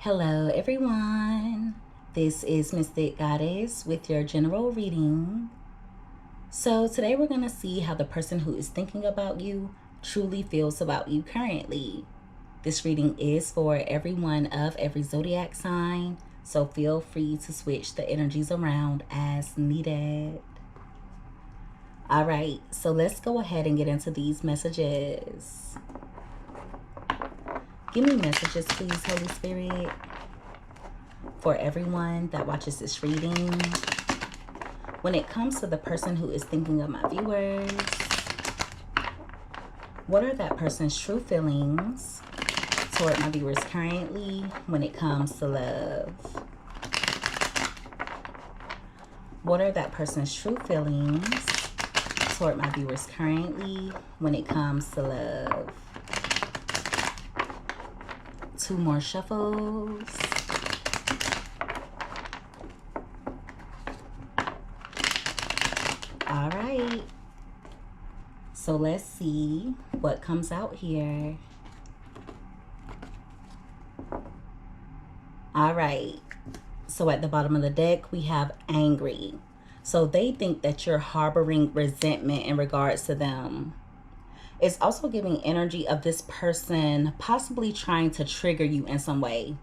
Hello everyone, this is Mystic Goddess with your general reading. So today we're going to see how the person who is thinking about you truly feels about you currently. This reading is for everyone of every zodiac sign, so feel free to switch the energies around as needed. Alright, so let's go ahead and get into these messages. Give me messages, please, Holy Spirit, for everyone that watches this reading. When it comes to the person who is thinking of my viewers, what are that person's true feelings toward my viewers currently when it comes to love? What are that person's true feelings toward my viewers currently when it comes to love? Two more shuffles. All right. So let's see what comes out here. All right. So at the bottom of the deck, we have angry. So they think that you're harboring resentment in regards to them. It's also giving energy of this person possibly trying to trigger you in some way.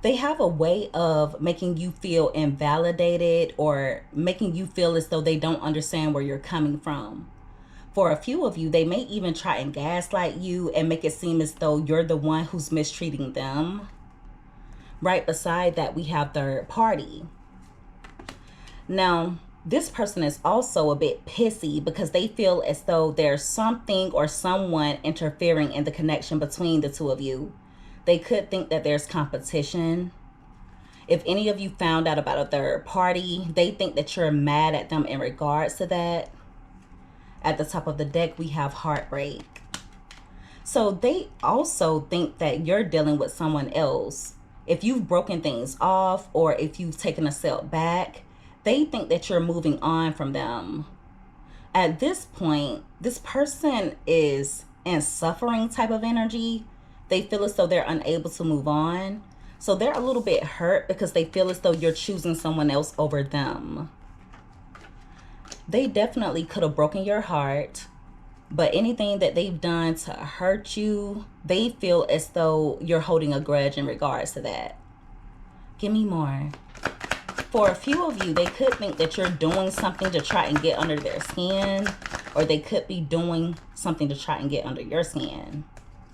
They have a way of making you feel invalidated or making you feel as though they don't understand where you're coming from. For a few of you, they may even try and gaslight you and make it seem as though you're the one who's mistreating them. Right beside that, we have third party. Now, this person is also a bit pissy because they feel as though there's something or someone interfering in the connection between the two of you. They could think that there's competition. If any of you found out about a third party, they think that you're mad at them in regards to that. At the top of the deck, we have heartbreak. So they also think that you're dealing with someone else. If you've broken things off or if you've taken a step back, they think that you're moving on from them. At this point, this person is in suffering type of energy. They feel as though they're unable to move on. So they're a little bit hurt because they feel as though you're choosing someone else over them. They definitely could have broken your heart, but anything that they've done to hurt you, they feel as though you're holding a grudge in regards to that. Give me more. For a few of you, they could think that you're doing something to try and get under their skin, or they could be doing something to try and get under your skin.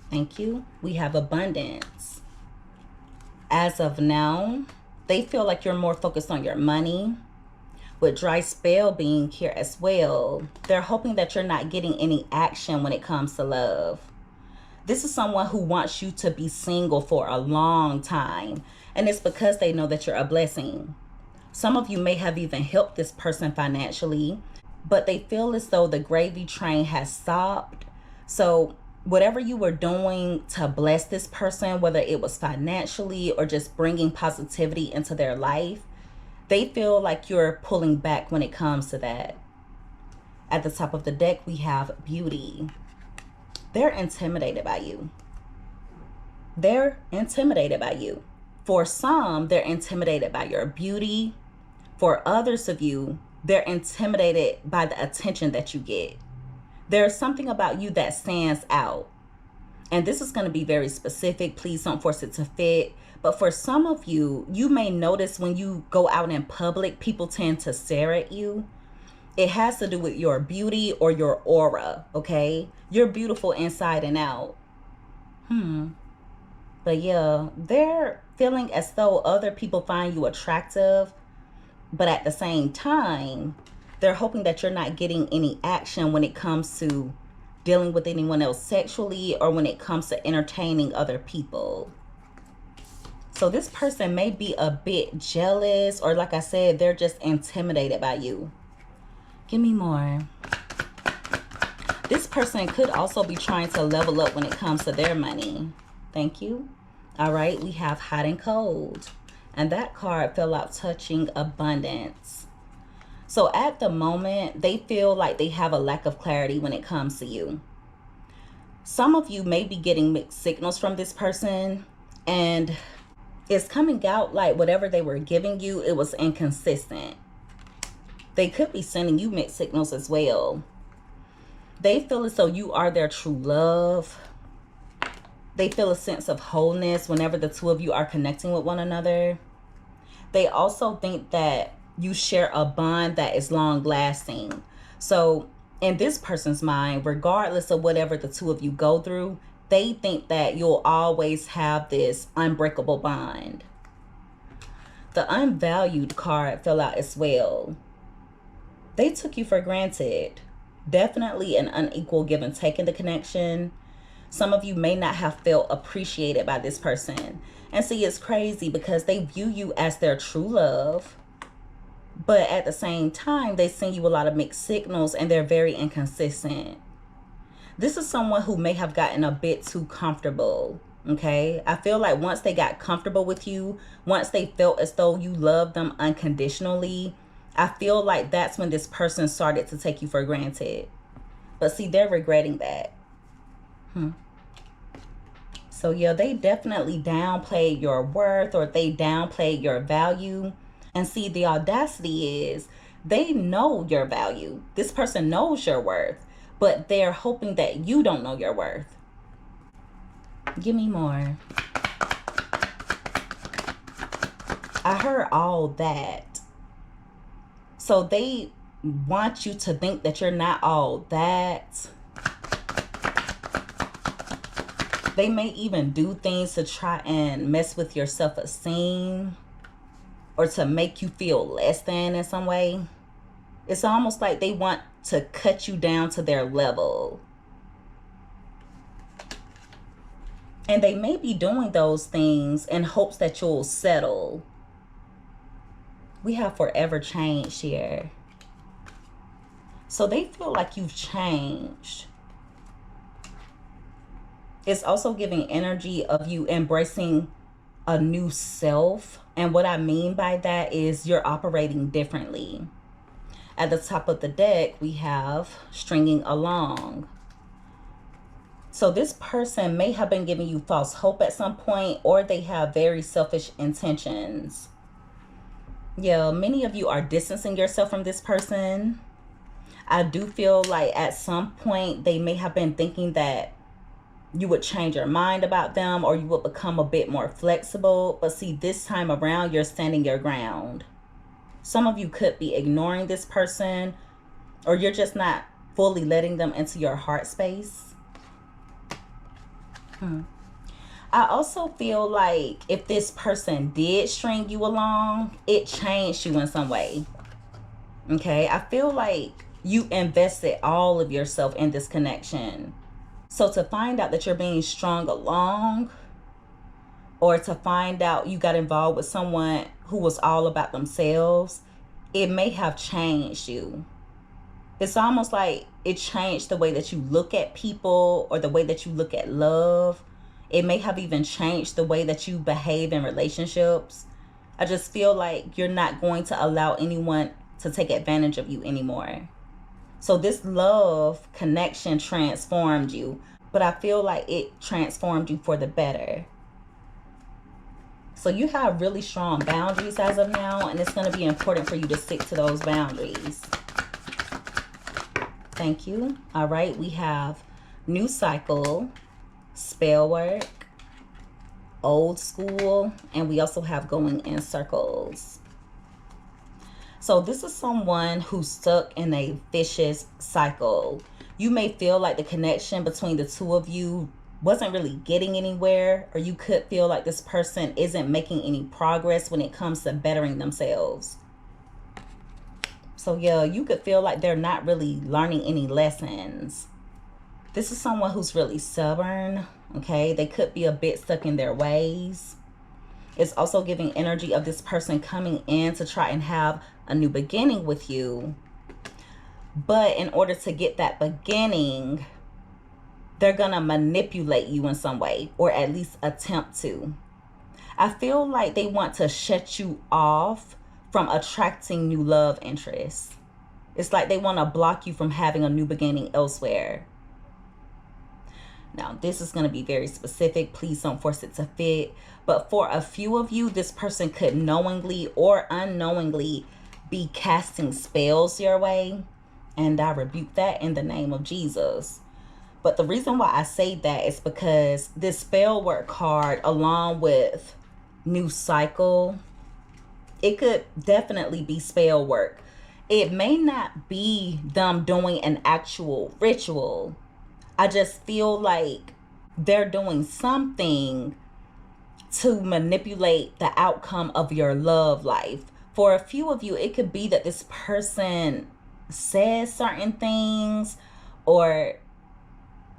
Thank you. We have abundance. As of now, they feel like you're more focused on your money. With dry spell being here as well, they're hoping that you're not getting any action when it comes to love. This is someone who wants you to be single for a long time, and it's because they know that you're a blessing. Some of you may have even helped this person financially, but they feel as though the gravy train has stopped. So whatever you were doing to bless this person, whether it was financially or just bringing positivity into their life, they feel like you're pulling back when it comes to that. At the top of the deck, we have beauty. They're intimidated by you. They're intimidated by you. For some, they're intimidated by your beauty. For others of you, they're intimidated by the attention that you get. There's something about you that stands out. And this is going to be very specific. Please don't force it to fit. But for some of you, you may notice when you go out in public, people tend to stare at you. It has to do with your beauty or your aura, okay? You're beautiful inside and out. But yeah, they're feeling as though other people find you attractive. But at the same time, they're hoping that you're not getting any action when it comes to dealing with anyone else sexually or when it comes to entertaining other people. So this person may be a bit jealous, or like I said, they're just intimidated by you. Give me more. This person could also be trying to level up when it comes to their money. Thank you. All right, we have hot and cold. And that card fell out touching abundance. So at the moment, they feel like they have a lack of clarity when it comes to you. Some of you may be getting mixed signals from this person, and It's coming out like whatever they were giving you, it was inconsistent. They could be sending you mixed signals as well. They feel as though you are their true love. They feel a sense of wholeness whenever the two of you are connecting with one another. They also think that you share a bond that is long lasting. So in this person's mind, regardless of whatever the two of you go through, they think that you'll always have this unbreakable bond. The unvalued card fell out as well. They took you for granted. Definitely an unequal give and take in the connection. Some of you may not have felt appreciated by this person. And see, it's crazy because they view you as their true love. But at the same time, they send you a lot of mixed signals and they're very inconsistent. This is someone who may have gotten a bit too comfortable, okay? I feel like once they got comfortable with you, once they felt as though you loved them unconditionally, I feel like that's when this person started to take you for granted. But see, they're regretting that. So yeah, they definitely downplayed your worth, or they downplayed your value. And see, the audacity is they know your value. This person knows your worth, but they're hoping that you don't know your worth. Give me more. I heard all that. So they want you to think that you're not all that. They may even do things to try and mess with your self-esteem, or to make you feel less than in some way. It's almost like they want to cut you down to their level. And they may be doing those things in hopes that you'll settle. We have forever changed here. So they feel like you've changed. It's also giving energy of you embracing a new self. And what I mean by that is you're operating differently. At the top of the deck, we have stringing along. So this person may have been giving you false hope at some point, or they have very selfish intentions. Yeah, many of you are distancing yourself from this person. I do feel like at some point they may have been thinking that you would change your mind about them, or you would become a bit more flexible. But see, this time around, you're standing your ground. Some of you could be ignoring this person, or you're just not fully letting them into your heart space. I also feel like if this person did string you along, it changed you in some way. Okay, I feel like you invested all of yourself in this connection. So to find out that you're being strung along, or to find out you got involved with someone who was all about themselves, it may have changed you. It's almost like it changed the way that you look at people, or the way that you look at love. It may have even changed the way that you behave in relationships. I just feel like you're not going to allow anyone to take advantage of you anymore. So this love connection transformed you, but I feel like it transformed you for the better. So you have really strong boundaries as of now, and it's going to be important for you to stick to those boundaries. Thank you. All right, we have new cycle, spell work, old school, and we also have going in circles. So this is someone who's stuck in a vicious cycle. You may feel like the connection between the two of you wasn't really getting anywhere, or you could feel like this person isn't making any progress when it comes to bettering themselves. So yeah, you could feel like they're not really learning any lessons. This is someone who's really stubborn, okay? They could be a bit stuck in their ways. It's also giving energy of this person coming in to try and have a new beginning with you. But in order to get that beginning, they're gonna manipulate you in some way, or at least attempt to. I feel like they want to shut you off from attracting new love interests. It's like they want to block you from having a new beginning elsewhere. Now, this is going to be very specific. Please don't force it to fit. But for a few of you, this person could knowingly or unknowingly be casting spells your way. And I rebuke that in the name of Jesus. But the reason why I say that is because this spell work card, along with new cycle, it could definitely be spell work. It may not be them doing an actual ritual. I just feel like they're doing something to manipulate the outcome of your love life. For a few of you, it could be that this person says certain things, or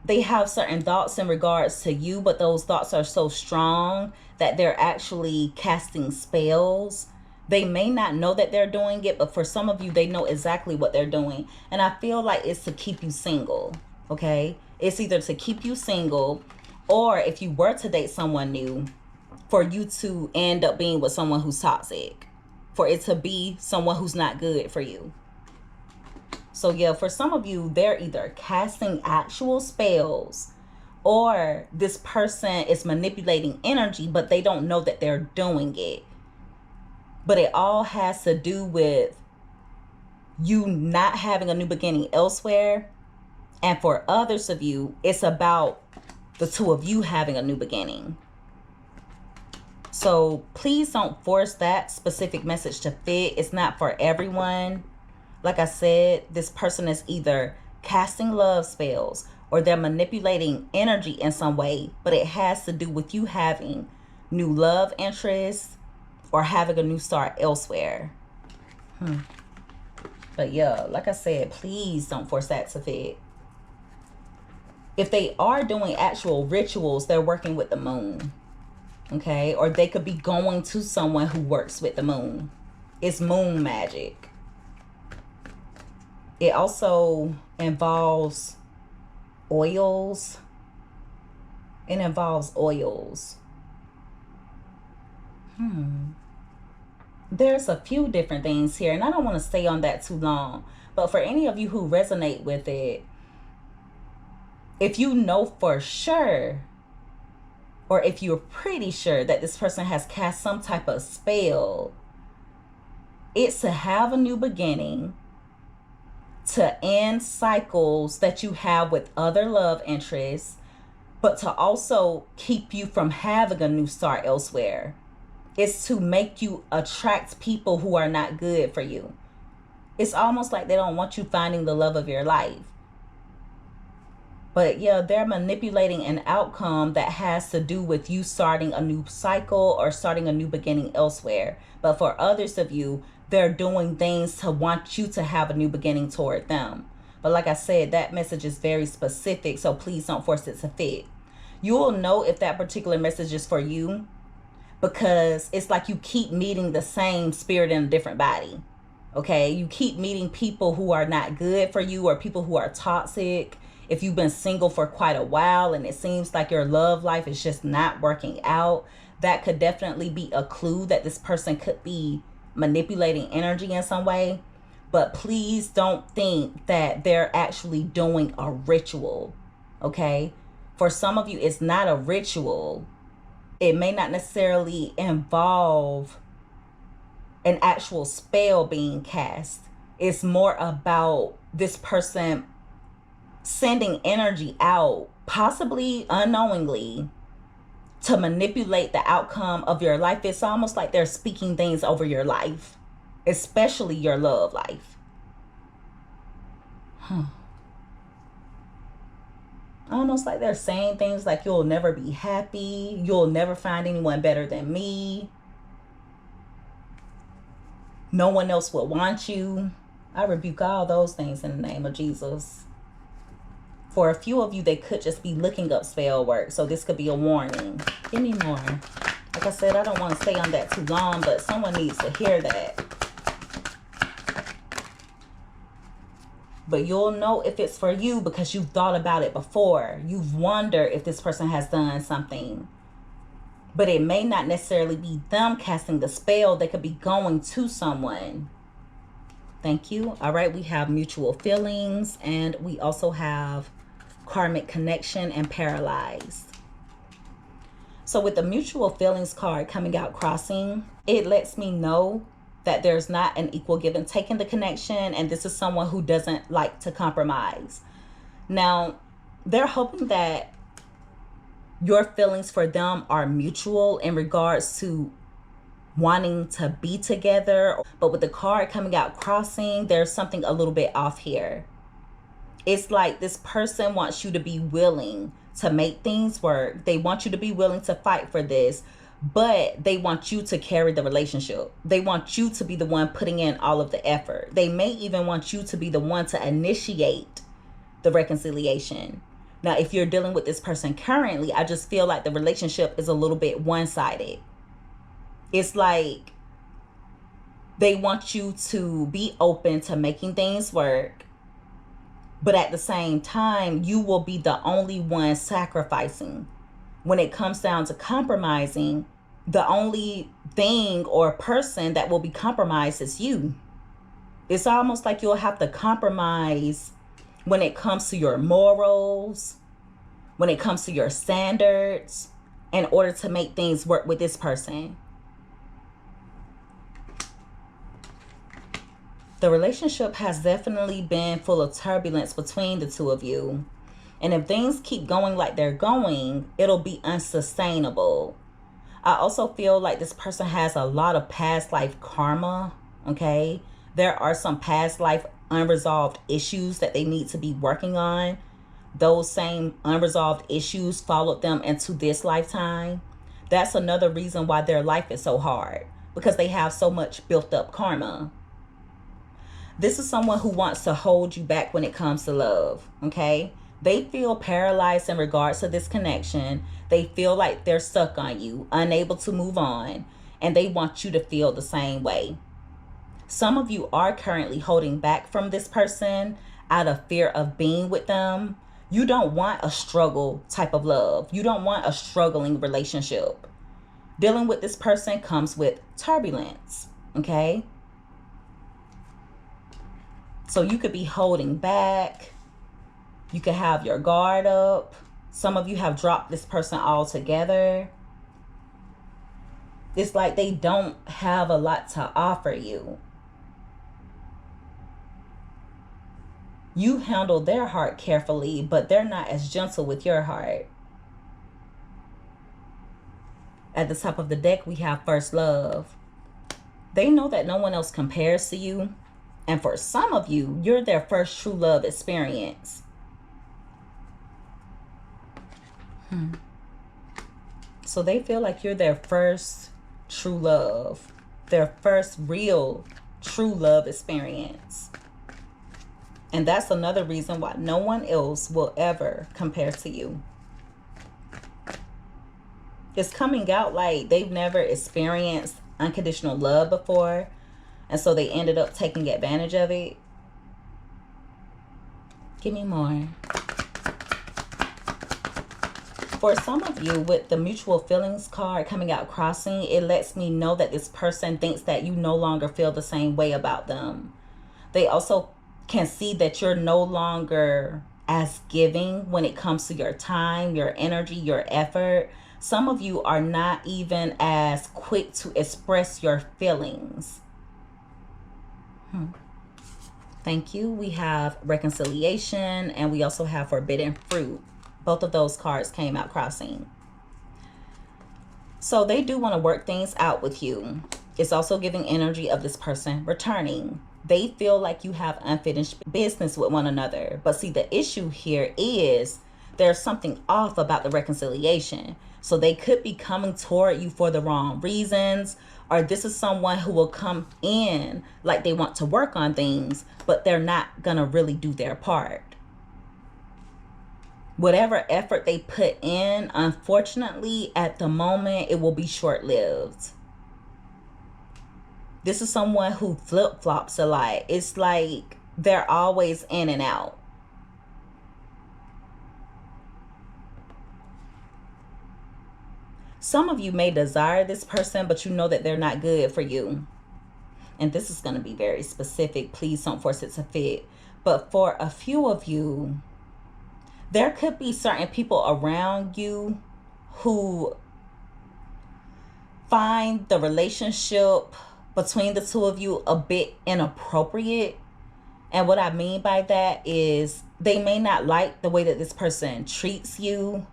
they have certain thoughts in regards to you, but those thoughts are so strong that they're actually casting spells. They may not know that they're doing it, but for some of you, they know exactly what they're doing. And I feel like it's to keep you single, okay? It's either to keep you single, or if you were to date someone new, for you to end up being with someone who's toxic, for it to be someone who's not good for you. So yeah, for some of you, they're either casting actual spells, or this person is manipulating energy, but they don't know that they're doing it. But it all has to do with you not having a new beginning elsewhere. And for others of you, it's about the two of you having a new beginning. So please don't force that specific message to fit. It's not for everyone. Like I said, this person is either casting love spells or they're manipulating energy in some way, but it has to do with you having new love interests or having a new start elsewhere. But yeah, like I said, please don't force that to fit. If they are doing actual rituals, they're working with the moon. Okay? Or they could be going to someone who works with the moon. It's moon magic. It also involves oils. It involves oils. There's a few different things here, and I don't want to stay on that too long. But for any of you who resonate with it, if you know for sure, or if you're pretty sure that this person has cast some type of spell, it's to have a new beginning, to end cycles that you have with other love interests, but to also keep you from having a new start elsewhere. It's to make you attract people who are not good for you. It's almost like they don't want you finding the love of your life. But yeah, they're manipulating an outcome that has to do with you starting a new cycle or starting a new beginning elsewhere. But for others of you, they're doing things to want you to have a new beginning toward them. But like I said, that message is very specific, so please don't force it to fit. You will know if that particular message is for you, because it's like you keep meeting the same spirit in a different body. Okay? You keep meeting people who are not good for you, or people who are toxic. If you've been single for quite a while and it seems like your love life is just not working out, that could definitely be a clue that this person could be manipulating energy in some way. But please don't think that they're actually doing a ritual. Okay? For some of you, it's not a ritual. It may not necessarily involve an actual spell being cast. It's more about this person sending energy out, possibly unknowingly, to manipulate the outcome of your life. It's almost like they're speaking things over your life, especially your love life. Almost like they're saying things like, you'll never be happy, you'll never find anyone better than me, no one else will want you. I rebuke all those things in the name of Jesus. For a few of you, they could just be looking up spell work, so this could be a warning. Give me more. Like I said, I don't want to stay on that too long, but someone needs to hear that. But you'll know if it's for you because you've thought about it before. You've wondered if this person has done something. But it may not necessarily be them casting the spell. They could be going to someone. Thank you. All right, we have mutual feelings, and we also have karmic connection, and paralyzed. So with the mutual feelings card coming out crossing, it lets me know that there's not an equal give and take in the connection, and this is someone who doesn't like to compromise. Now, they're hoping that your feelings for them are mutual in regards to wanting to be together. But with the card coming out crossing, there's something a little bit off here. It's like this person wants you to be willing to make things work. They want you to be willing to fight for this, but they want you to carry the relationship. They want you to be the one putting in all of the effort. They may even want you to be the one to initiate the reconciliation. Now, if you're dealing with this person currently, I just feel like the relationship is a little bit one-sided. It's like they want you to be open to making things work, but at the same time, you will be the only one sacrificing. When it comes down to compromising, the only thing or person that will be compromised is you. It's almost like you'll have to compromise when it comes to your morals, when it comes to your standards, in order to make things work with this person. The relationship has definitely been full of turbulence between the two of you. And if things keep going like they're going, it'll be unsustainable. I also feel like this person has a lot of past life karma, okay? There are some past life unresolved issues that they need to be working on. Those same unresolved issues followed them into this lifetime. That's another reason why their life is so hard, because they have so much built up karma. This is someone who wants to hold you back when it comes to love, okay? They feel paralyzed in regards to this connection. They feel like they're stuck on you, unable to move on, and they want you to feel the same way. Some of you are currently holding back from this person out of fear of being with them. You don't want a struggle type of love. You don't want a struggling relationship. Dealing with this person comes with turbulence, okay? So you could be holding back. You could have your guard up. Some of you have dropped this person altogether. It's like they don't have a lot to offer you. You handle their heart carefully, but they're not as gentle with your heart. At the top of the deck, we have first love. They know that no one else compares to you. And for some of you, you're their first true love experience. So they feel like you're their first true love, their first real true love experience. And that's another reason why no one else will ever compare to you. It's coming out like they've never experienced unconditional love before, and so they ended up taking advantage of it. Give me more. For some of you, with the mutual feelings card coming out crossing, it lets me know that this person thinks that you no longer feel the same way about them. They also can see that you're no longer as giving when it comes to your time, your energy, your effort. Some of you are not even as quick to express your feelings. Thank you. We have reconciliation, and we also have forbidden fruit. Both of those cards came out crossing. So they do want to work things out with you. It's also giving energy of this person returning. They feel like you have unfinished business with one another. But see, the issue here is there's something off about the reconciliation. So they could be coming toward you for the wrong reasons, or this is someone who will come in like they want to work on things, but they're not going to really do their part. Whatever effort they put in, unfortunately, at the moment, it will be short-lived. This is someone who flip-flops a lot. It's like they're always in and out. Some of you may desire this person, but you know that they're not good for you. And this is going to be very specific. Please don't force it to fit. But for a few of you, There could be certain people around you who find the relationship between the two of you a bit inappropriate. And what I mean by that is they may not like the way that this person treats you,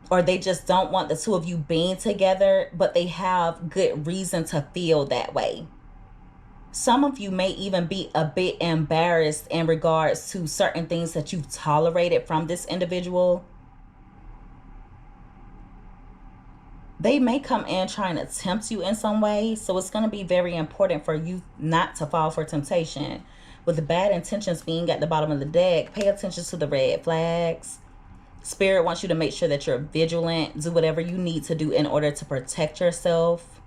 or they just don't want the two of you being together, but they have good reason to feel that way. Some of you may even be a bit embarrassed in regards to certain things that you've tolerated from this individual. They may come in trying to tempt you in some way, so it's going to be very important for you not to fall for temptation. With the bad intentions being at the bottom of the deck, pay attention to the red flags. Spirit wants you to make sure that you're vigilant. Do whatever you need to do in order to protect yourself.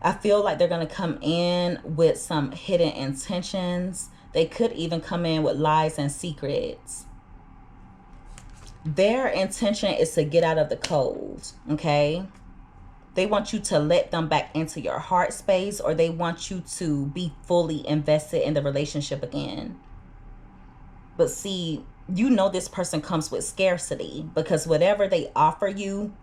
I feel like they're going to come in with some hidden intentions. They could even come in with lies and secrets. Their intention is to get out of the cold, okay? They want you to let them back into your heart space, or they want you to be fully invested in the relationship again. But see, you know this person comes with scarcity, because whatever they offer you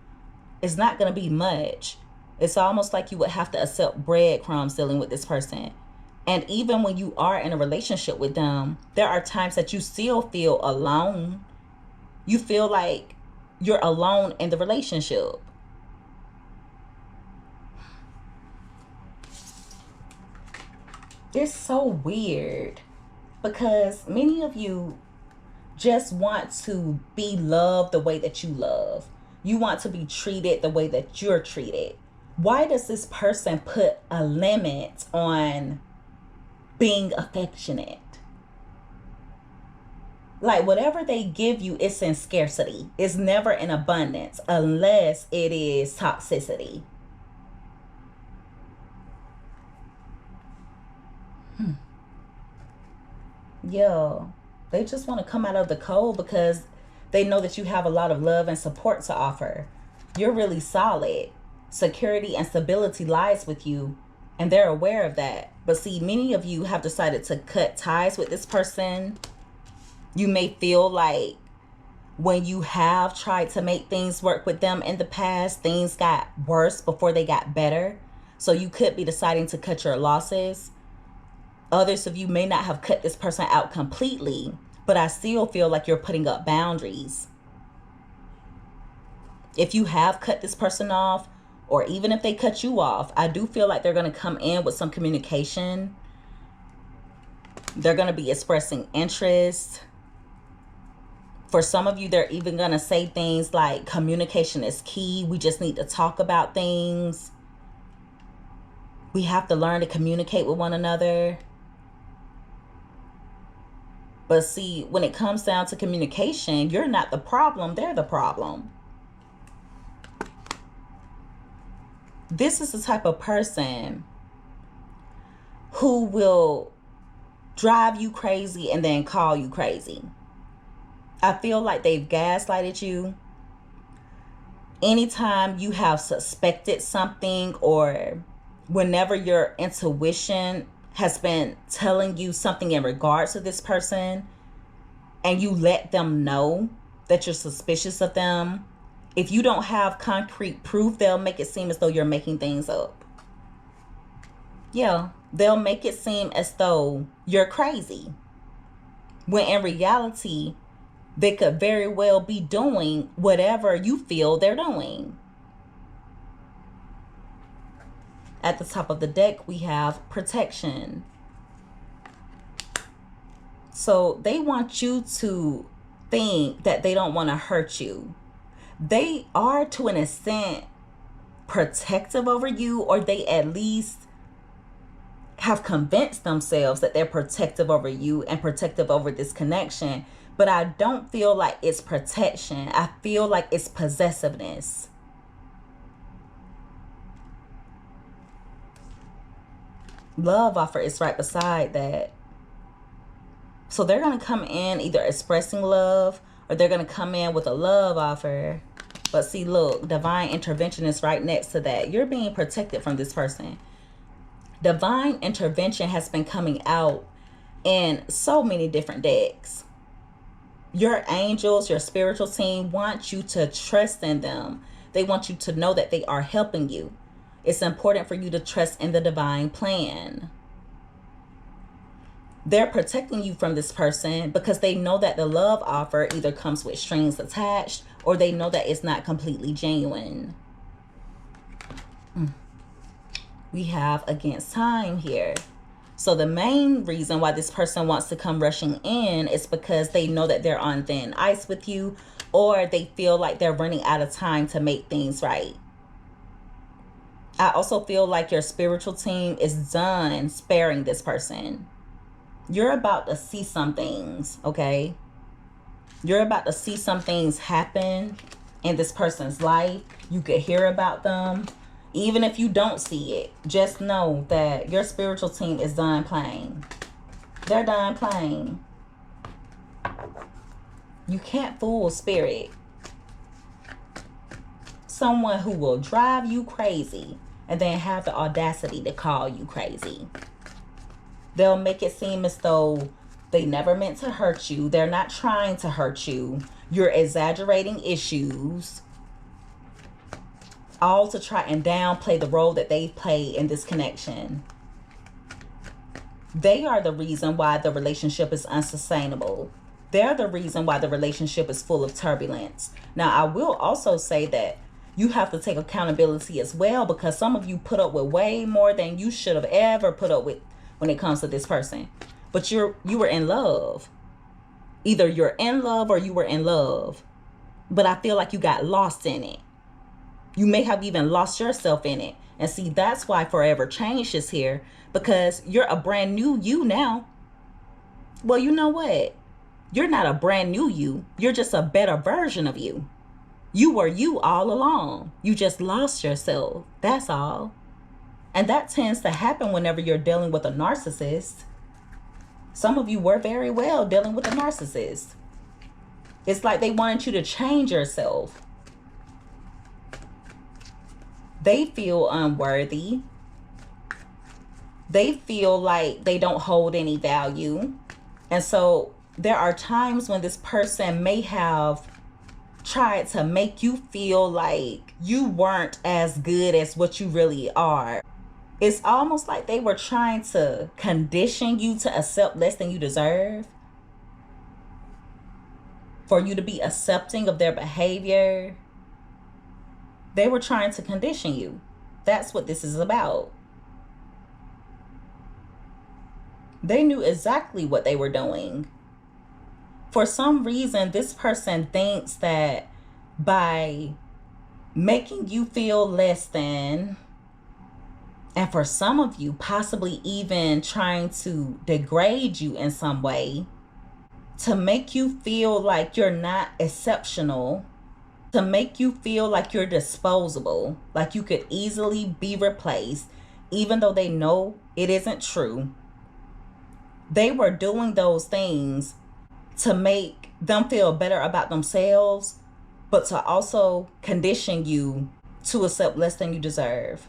is not going to be much. It's almost like you would have to accept breadcrumbs dealing with this person. And even when you are in a relationship with them, there are times that you still feel alone. You feel like you're alone in the relationship. It's so weird, because many of you just want to be loved the way that you love. You want to be treated the way that you're treated. Why does this person put a limit on being affectionate? Like, whatever they give you, it's in scarcity. It's never in abundance unless it is toxicity. Yeah, they just want to come out of the cold because they know that you have a lot of love and support to offer. You're really solid. Security and stability lies with you, and they're aware of that. But see, many of you have decided to cut ties with this person. You may feel like when you have tried to make things work with them in the past, things got worse before they got better. So you could be deciding to cut your losses. Others of you may not have cut this person out completely, but I still feel like you're putting up boundaries. If you have cut this person off, or even if they cut you off, I do feel like they're going to come in with some communication. They're going to be expressing interest. For some of you, they're even going to say things like communication is key. We just need to talk about things. We have to learn to communicate with one another. But see, when it comes down to communication, you're not the problem. They're the problem. This is the type of person who will drive you crazy and then call you crazy. I feel like they've gaslighted you. Anytime you have suspected something, or whenever your intuition has been telling you something in regards to this person, and you let them know that you're suspicious of them, if you don't have concrete proof, they'll make it seem as though you're making things up. Yeah, they'll make it seem as though you're crazy, when in reality, they could very well be doing whatever you feel they're doing. At the top of the deck, we have protection. So they want you to think that they don't want to hurt you. They are, to an extent, protective over you, or they at least have convinced themselves that they're protective over you and protective over this connection. But I don't feel like it's protection. I feel like it's possessiveness. Love offer is right beside that. So they're going to come in either expressing love, or they're going to come in with a love offer. But see, look, divine intervention is right next to that. You're being protected from this person. Divine intervention has been coming out in so many different decks. Your angels, your spiritual team want you to trust in them. They want you to know that they are helping you. It's important for you to trust in the divine plan. They're protecting you from this person because they know that the love offer either comes with strings attached or they know that it's not completely genuine. We have against time here. So the main reason why this person wants to come rushing in is because they know that they're on thin ice with you, or they feel like they're running out of time to make things right. I also feel like your spiritual team is done sparing this person. You're about to see some things, okay? You're about to see some things happen in this person's life. You could hear about them. Even if you don't see it, just know that your spiritual team is done playing. They're done playing. You can't fool spirit. Someone who will drive you crazy and then have the audacity to call you crazy. They'll make it seem as though they never meant to hurt you. They're not trying to hurt you. You're exaggerating issues. All to try and downplay the role that they play in this connection. They are the reason why the relationship is unsustainable. They're the reason why the relationship is full of turbulence. Now, I will also say that you have to take accountability as well, because some of you put up with way more than you should have ever put up with when it comes to this person. But you were in love. Either you're in love or you were in love. But I feel like you got lost in it. You may have even lost yourself in it. And see, that's why forever change is here, because you're a brand new you now. Well, you know what? You're not a brand new you. You're just a better version of you. You were you all along. You just lost yourself. That's all. And that tends to happen whenever you're dealing with a narcissist. Some of you were very well dealing with a narcissist. It's like they wanted you to change yourself. They feel unworthy. They feel like they don't hold any value. And so there are times when this person may have tried to make you feel like you weren't as good as what you really are. It's almost like they were trying to condition you to accept less than you deserve. For you to be accepting of their behavior. They were trying to condition you. That's what this is about. They knew exactly what they were doing. For some reason, this person thinks that by making you feel less than, and for some of you, possibly even trying to degrade you in some way, to make you feel like you're not exceptional, to make you feel like you're disposable, like you could easily be replaced, even though they know it isn't true. They were doing those things to make them feel better about themselves, but to also condition you to accept less than you deserve.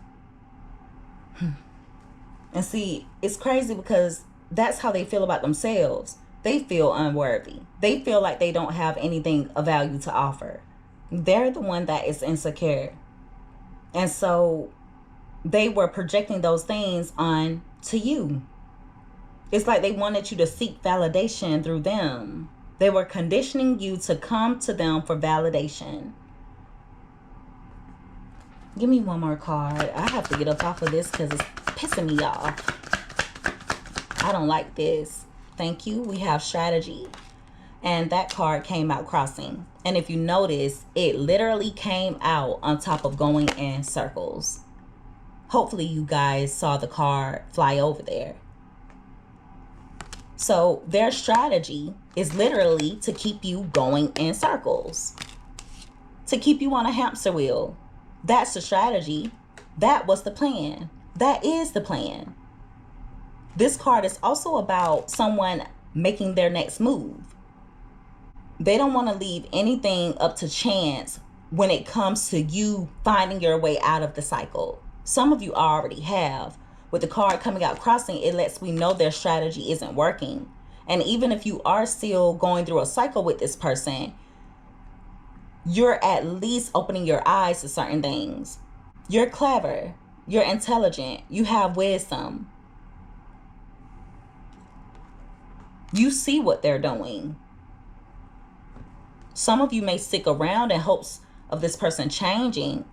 And see, it's crazy because that's how they feel about themselves. They feel unworthy. They feel like they don't have anything of value to offer. They're the one that is insecure. And so they were projecting those things on to you. It's like they wanted you to seek validation through them. They were conditioning you to come to them for validation. Give me one more card. I have to get up off of this because it's pissing me off. I don't like this. Thank you. We have strategy. And that card came out crossing. And if you notice, it literally came out on top of going in circles. Hopefully you guys saw the card fly over there. So their strategy is literally to keep you going in circles. To keep you on a hamster wheel. That's the strategy. That was the plan. That is the plan. This card is also about someone making their next move. They don't want to leave anything up to chance when it comes to you finding your way out of the cycle. Some of you already have. With the card coming out crossing, it lets me know their strategy isn't working. And even if you are still going through a cycle with this person, you're at least opening your eyes to certain things. You're clever. You're intelligent. You have wisdom. You see what they're doing. Some of you may stick around in hopes of this person changing.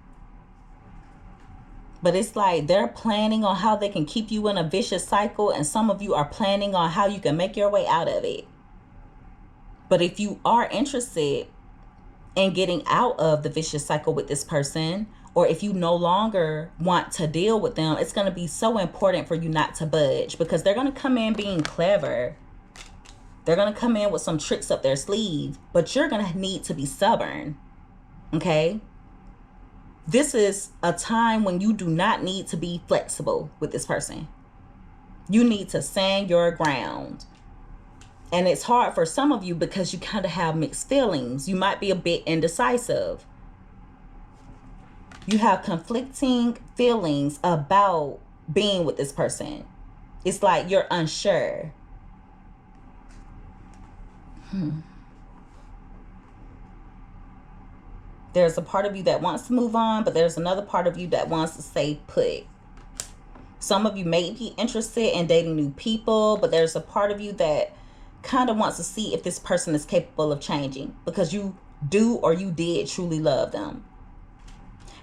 But it's like they're planning on how they can keep you in a vicious cycle. And some of you are planning on how you can make your way out of it. But if you are interested in getting out of the vicious cycle with this person, or if you no longer want to deal with them, it's going to be so important for you not to budge, because they're going to come in being clever. They're going to come in with some tricks up their sleeve, but you're going to need to be stubborn. Okay? This is a time when you do not need to be flexible with this person. You need to stand your ground. And it's hard for some of you because you kind of have mixed feelings. You might be a bit indecisive. You have conflicting feelings about being with this person. It's like you're unsure. There's a part of you that wants to move on, but there's another part of you that wants to stay put. Some of you may be interested in dating new people, but there's a part of you that kind of wants to see if this person is capable of changing, because you do or you did truly love them.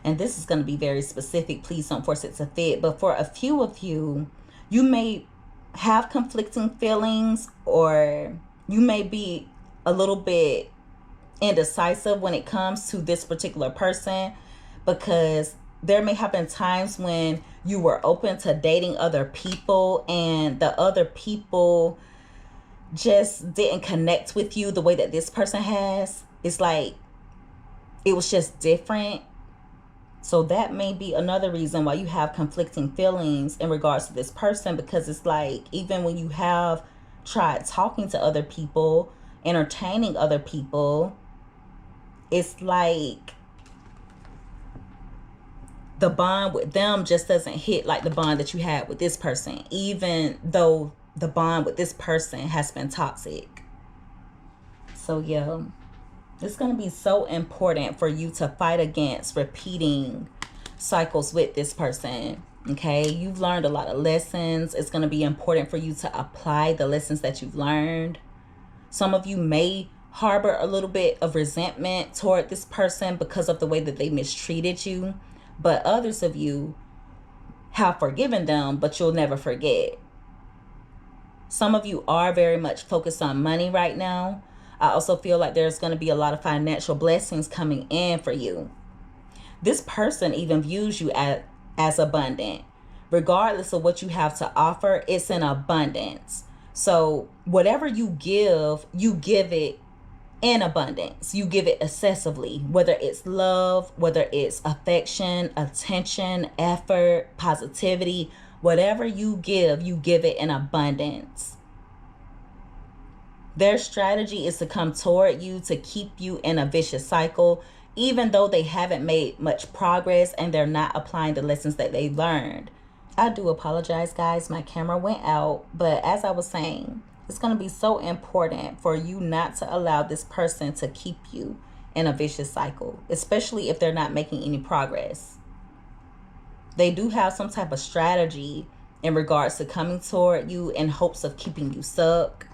And this is going to be very specific. Please don't force it to fit. But for a few of you, you may have conflicting feelings, or you may be a little bit indecisive when it comes to this particular person, because there may have been times when you were open to dating other people and the other people just didn't connect with you the way that this person has. It's like it was just different. So that may be another reason why you have conflicting feelings in regards to this person, because it's like even when you have tried talking to other people, entertaining other people, it's like the bond with them just doesn't hit like the bond that you had with this person, even though the bond with this person has been toxic. So yeah, it's going to be so important for you to fight against repeating cycles with this person. Okay, you've learned a lot of lessons. It's going to be important for you to apply the lessons that you've learned. Some of you may harbor a little bit of resentment toward this person because of the way that they mistreated you, but others of you have forgiven them, but you'll never forget. Some of you are very much focused on money right now. I also feel like there's going to be a lot of financial blessings coming in for you. This person even views you as abundant. Regardless of what you have to offer, it's in abundance. So whatever you give it in abundance. You give it excessively, whether it's love, whether it's affection, attention, effort, positivity. Whatever you give it in abundance. Their strategy is to come toward you to keep you in a vicious cycle, even though they haven't made much progress and they're not applying the lessons that they learned. I do apologize, guys. My camera went out. But as I was saying, it's going to be so important for you not to allow this person to keep you in a vicious cycle, especially if they're not making any progress. They do have some type of strategy in regards to coming toward you in hopes of keeping you stuck.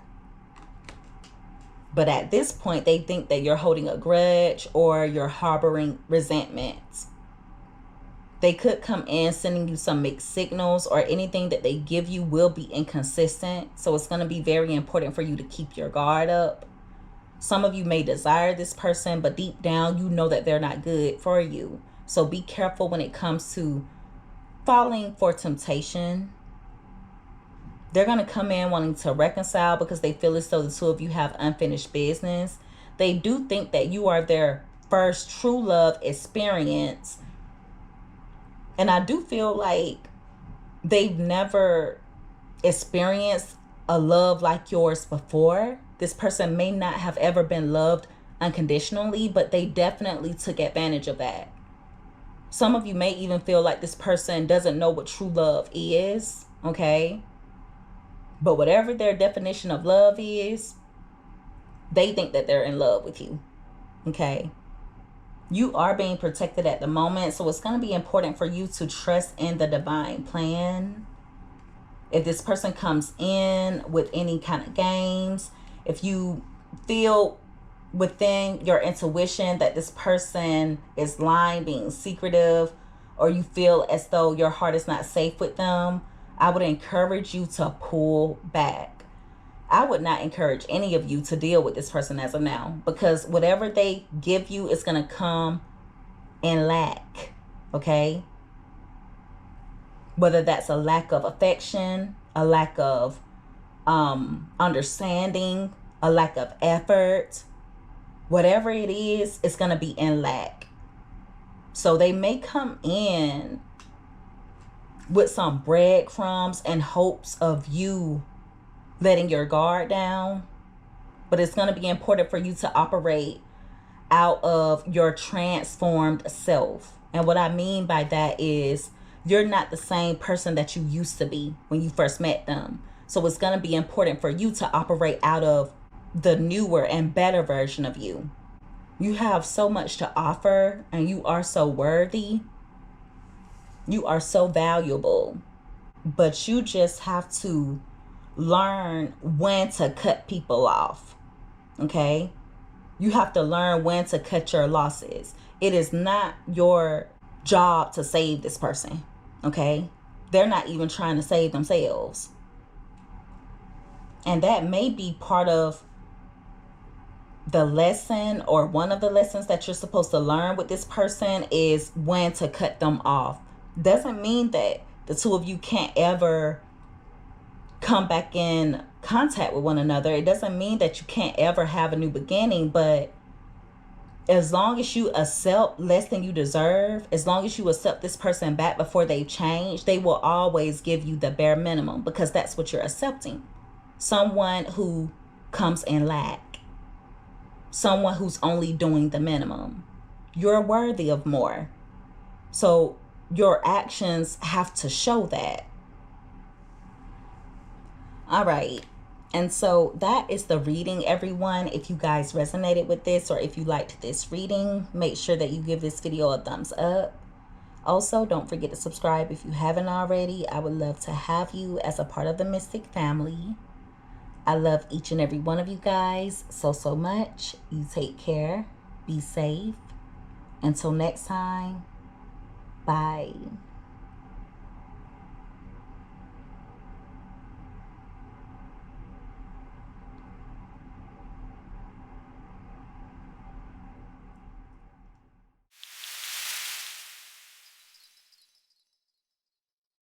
But at this point, they think that you're holding a grudge or you're harboring resentment. They could come in sending you some mixed signals, or anything that they give you will be inconsistent. So it's going to be very important for you to keep your guard up. Some of you may desire this person, but deep down, you know that they're not good for you. So be careful when it comes to falling for temptation. They're going to come in wanting to reconcile because they feel as though the two of you have unfinished business. They do think that you are their first true love experience. And I do feel like they've never experienced a love like yours before. This person may not have ever been loved unconditionally, but they definitely took advantage of that. Some of you may even feel like this person doesn't know what true love is, okay? But whatever their definition of love is, they think that they're in love with you. Okay? You are being protected at the moment, so it's going to be important for you to trust in the divine plan. If this person comes in with any kind of games, if you feel within your intuition that this person is lying, being secretive, or you feel as though your heart is not safe with them, I would encourage you to pull back. I would not encourage any of you to deal with this person as of now, because whatever they give you is going to come in lack, okay? Whether that's a lack of affection, a lack of understanding, a lack of effort, whatever it is, it's going to be in lack. So they may come in with some breadcrumbs and hopes of you letting your guard down. But it's going to be important for you to operate out of your transformed self. And what I mean by that is you're not the same person that you used to be when you first met them. So it's going to be important for you to operate out of the newer and better version of you. You have so much to offer, and you are so worthy. You are so valuable. But you just have to learn when to cut people off. Okay? You have to learn when to cut your losses. It is not your job to save this person. Okay? They're not even trying to save themselves. And that may be part of the lesson, or one of the lessons that you're supposed to learn with this person, is when to cut them off. Doesn't mean that the two of you can't ever come back in contact with one another. It doesn't mean that you can't ever have a new beginning, but as long as you accept less than you deserve, as long as you accept this person back before they change, they will always give you the bare minimum, because that's what you're accepting. Someone who comes in lack. Someone who's only doing the minimum. You're worthy of more. So your actions have to show that. All right. And so that is the reading, everyone. If you guys resonated with this, or if you liked this reading, make sure that you give this video a thumbs up. Also, don't forget to subscribe if you haven't already. I would love to have you as a part of the Mystic family. I love each and every one of you guys so much. You take care. Be safe. Until next time. Bye.